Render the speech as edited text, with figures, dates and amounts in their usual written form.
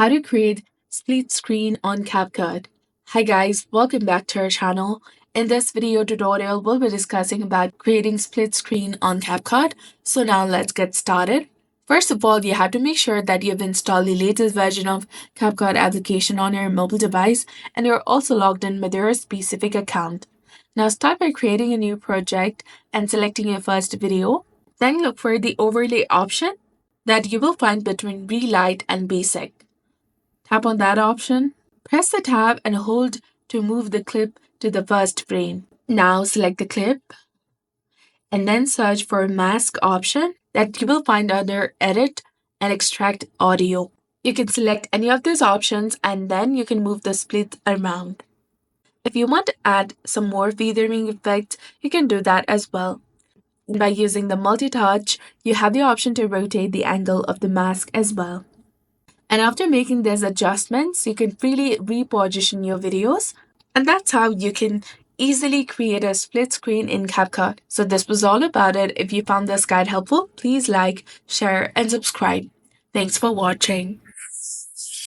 how to create split screen on CapCut. Hi guys, welcome back to our channel. In this video tutorial, we'll be discussing about creating split screen on CapCut. So now let's get started. First of all, you have to make sure that you've installed the latest version of CapCut application on your mobile device and you're also logged in with your specific account. Now start by creating a new project and selecting your first video. Then look for the overlay option that you will find between Relight and Basic. Tap on that option, press the tab and hold to move the clip to the first frame. Now select the clip and then search for mask option that you will find under Edit and Extract Audio. You can select any of these options and then you can move the split around. If you want to add some more feathering effects, you can do that as well. By using the multi-touch, you have the option to rotate the angle of the mask as well. And after making these adjustments, you can freely reposition your videos. And that's how you can easily create a split screen in CapCut. So this was all about it. If you found this guide helpful, please like, share, and subscribe. Thanks for watching.